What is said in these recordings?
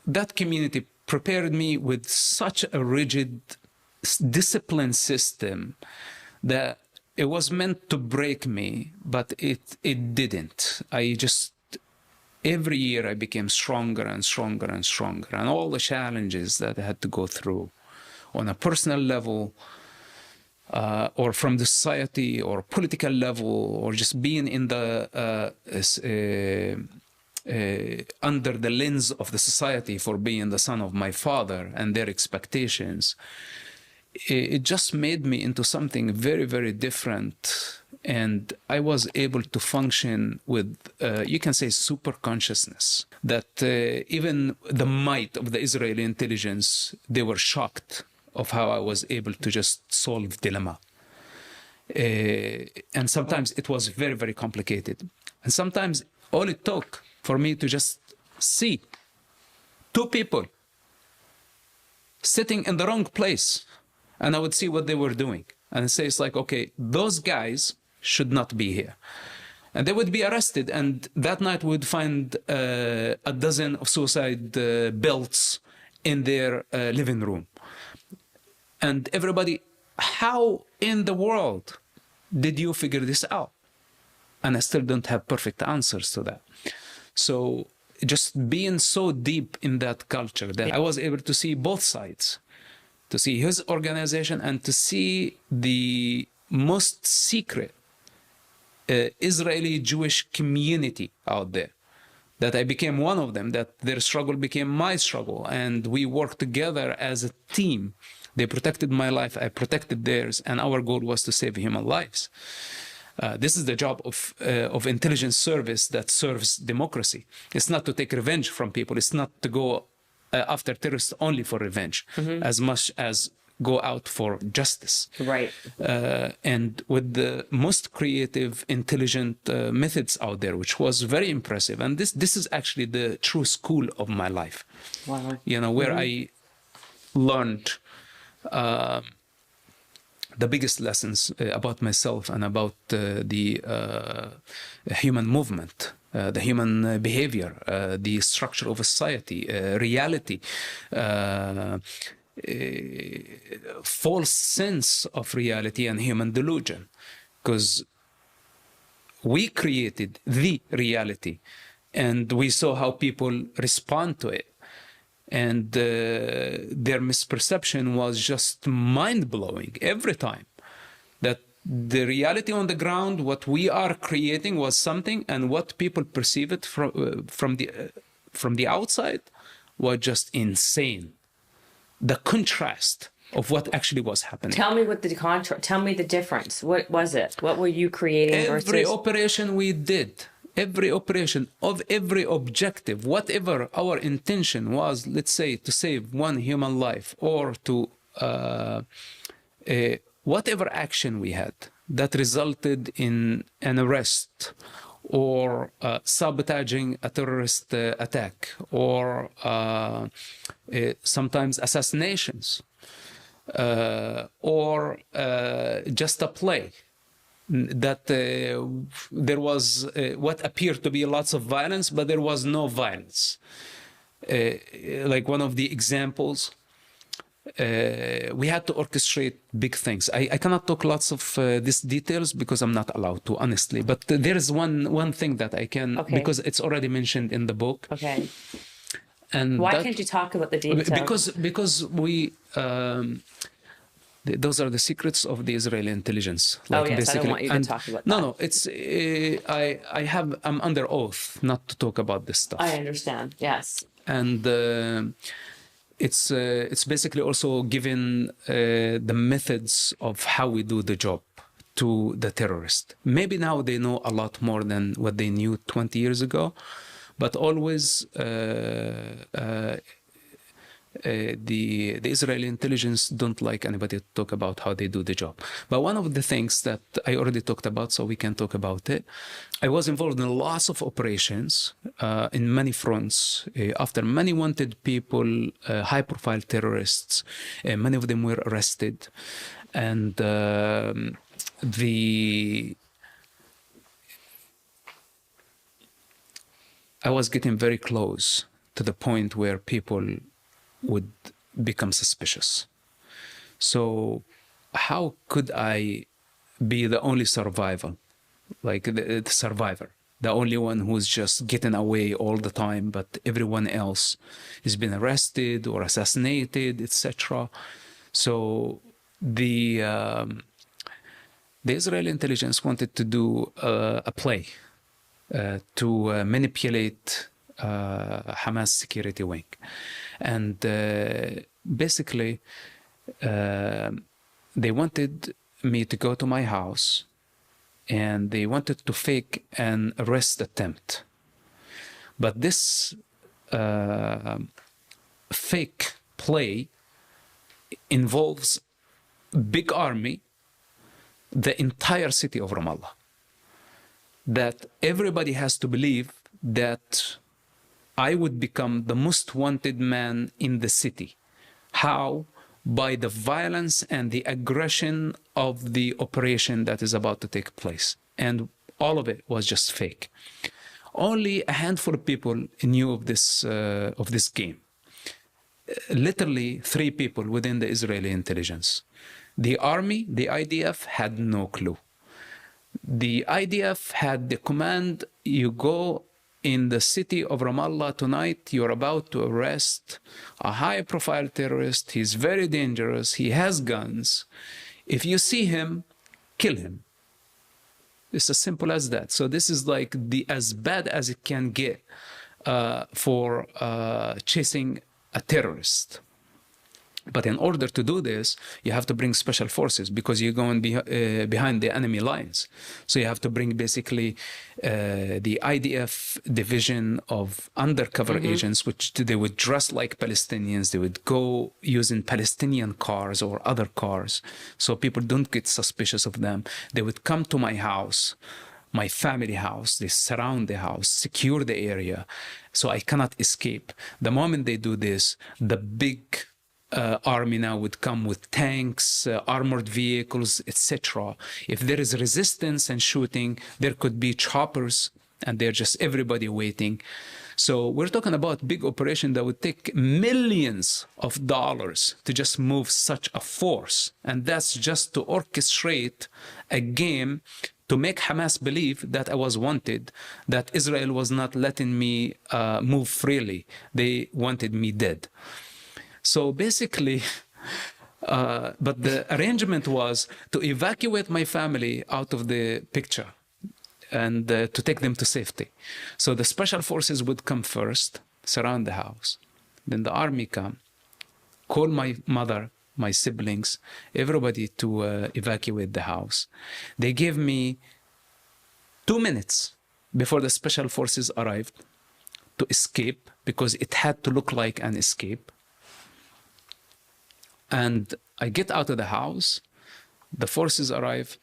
that community prepared me with such a rigid discipline system that it was meant to break me, but it didn't. Every year I became stronger and stronger and stronger, and all the challenges that I had to go through on a personal level, or from the society or political level, or just being in the under the lens of the society for being the son of my father and their expectations. It just made me into something very, very different. And I was able to function with, you can say, super consciousness. That even the might of the Israeli intelligence, they were shocked of how I was able to just solve dilemma. And sometimes it was very, very complicated. And sometimes all it took for me to just see two people sitting in the wrong place, and I would see what they were doing. And say, it's like, okay, those guys should not be here. And they would be arrested. And that night we would find a dozen of suicide belts in their living room. And everybody, how in the world did you figure this out? And I still don't have perfect answers to that. So just being so deep in that culture that I was able to see both sides, to see his organization and to see the most secret Israeli Jewish community out there. That I became one of them, that their struggle became my struggle, and we worked together as a team. They protected my life, I protected theirs, and our goal was to save human lives. This is the job of intelligence service that serves democracy. It's not to take revenge from people. It's not to go after terrorists only for revenge, as much as go out for justice. Right. And with the most creative, intelligent methods out there, which was very impressive. And this is actually the true school of my life. Wow. You know, where I learned the biggest lessons about myself and about the human movement, the human behavior, the structure of a society, reality, false sense of reality and human delusion. Because we created the reality and we saw how people respond to it. And their misperception was just mind-blowing every time. That the reality on the ground, what we are creating was something, and what people perceive it from the outside was just insane. The contrast of what actually was happening. Tell me what the tell me the difference. What was it? What were you creating versus... Every operation we did, every operation of every objective, whatever our intention was, let's say to save one human life or to whatever action we had that resulted in an arrest or sabotaging a terrorist attack or sometimes assassinations or just a play. That there was what appeared to be lots of violence, but there was no violence. Like one of the examples, we had to orchestrate big things. I cannot talk lots of these details because I'm not allowed to, honestly. But there is one thing that I can, because it's already mentioned in the book. Okay. And why can't you talk about the details? Because we. Those are the secrets of the Israeli intelligence. Like, yes, I don't want you to talk about that. No, it's I'm under oath not to talk about this stuff. I understand. Yes. And it's basically also given the methods of how we do the job to the terrorist. Maybe now they know a lot more than what they knew 20 years ago, but always. The Israeli intelligence don't like anybody to talk about how they do the job. But one of the things that I already talked about, so we can talk about it, I was involved in lots of operations in many fronts after many wanted people, high-profile terrorists. Many of them were arrested. And I was getting very close to to the point where people would become suspicious. So how could I be the only survivor, like the survivor, the only one who's just getting away all the time, but everyone else has been arrested or assassinated, etc. So the Israeli intelligence wanted to do a play to manipulate Hamas security wing, and basically they wanted me to go to my house, and they wanted to fake an arrest attempt. But this fake play involves big army, the entire city of Ramallah, that everybody has to believe that I would become the most wanted man in the city. How? By the violence and the aggression of the operation that is about to take place. And all of it was just fake. Only a handful of people knew of this game. Literally 3 people within the Israeli intelligence. The army, the IDF, had no clue. The IDF had the command, you go in the city of Ramallah tonight, you're about to arrest a high-profile terrorist. He's very dangerous. He has guns. If you see him, kill him. It's as simple as that. So this is like as bad as it can get for chasing a terrorist. But in order to do this, you have to bring special forces because you're going behind the enemy lines. So you have to bring basically the IDF division of undercover agents, which they would dress like Palestinians. They would go using Palestinian cars or other cars so people don't get suspicious of them. They would come to my house, my family house. They surround the house, secure the area, so I cannot escape. The moment they do this, the big army now would come with tanks, armored vehicles, etc. If there is resistance and shooting, there could be choppers, and they're just everybody waiting. So we're talking about big operation that would take millions of dollars to just move such a force. And that's just to orchestrate a game to make Hamas believe that I was wanted, that Israel was not letting me move freely. They wanted me dead. So basically, but the arrangement was to evacuate my family out of the picture and to take them to safety. So the special forces would come first, surround the house. Then the army come, call my mother, my siblings, everybody to evacuate the house. They gave me 2 minutes before the special forces arrived to escape, because it had to look like an escape. And I get out of the house, the forces arrive,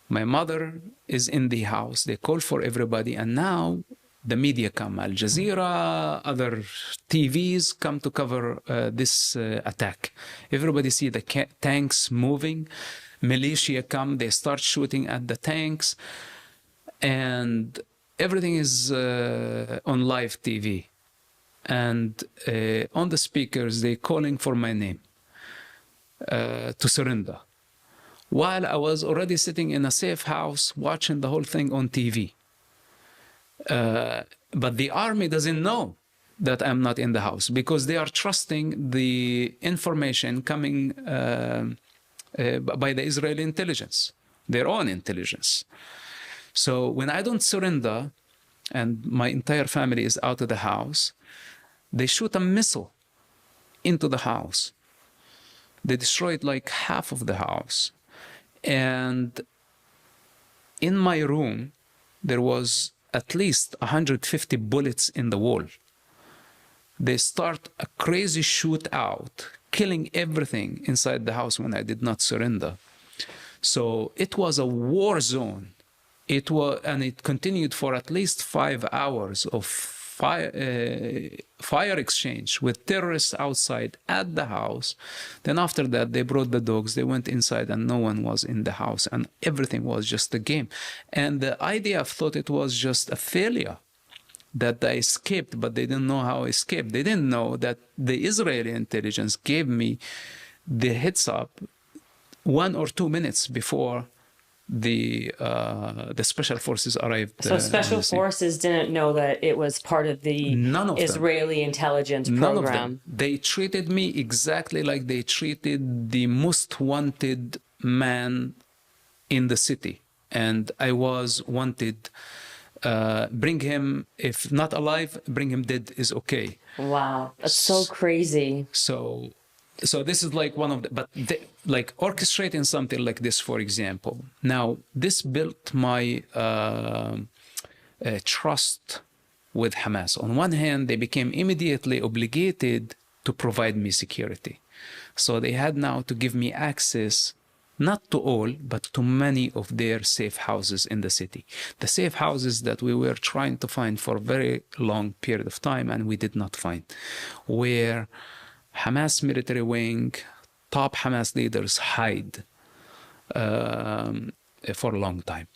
my mother is in the house, they call for everybody, and now the media come, Al Jazeera, other TVs come to cover this attack. Everybody see the tanks moving, militia come, they start shooting at the tanks, and everything is on live TV. And on the speakers, they're calling for my name. To surrender, while I was already sitting in a safe house watching the whole thing on TV. But the army doesn't know that I'm not in the house, because they are trusting the information coming by the Israeli intelligence, their own intelligence. So when I don't surrender and my entire family is out of the house, they shoot a missile into the house. They destroyed like half of the house. And in my room, there was at least 150 bullets in the wall. They start a crazy shootout, killing everything inside the house when I did not surrender. So it was a war zone. It was, and it continued for at least 5 hours of fire exchange with terrorists outside at the house. Then after that, they brought the dogs, they went inside, and no one was in the house, and everything was just a game. And the IDF thought it was just a failure. that I escaped, but they didn't know how I escaped. They didn't know that the Israeli intelligence gave me the heads up 1 or 2 minutes before the special forces arrived. So special forces didn't know that it was part of the None of Israeli intelligence None program. of them. They treated me exactly like they treated the most wanted man in the city. And I was wanted. Bring him, if not alive, bring him dead is okay. Wow, that's so crazy. So this is like one of the, but like orchestrating something like this, for example. Now, this built my trust with Hamas. On one hand, they became immediately obligated to provide me security. So they had now to give me access, not to all, but to many of their safe houses in the city. The safe houses that we were trying to find for a very long period of time, and we did not find, where Hamas military wing, top Hamas leaders hide for a long time.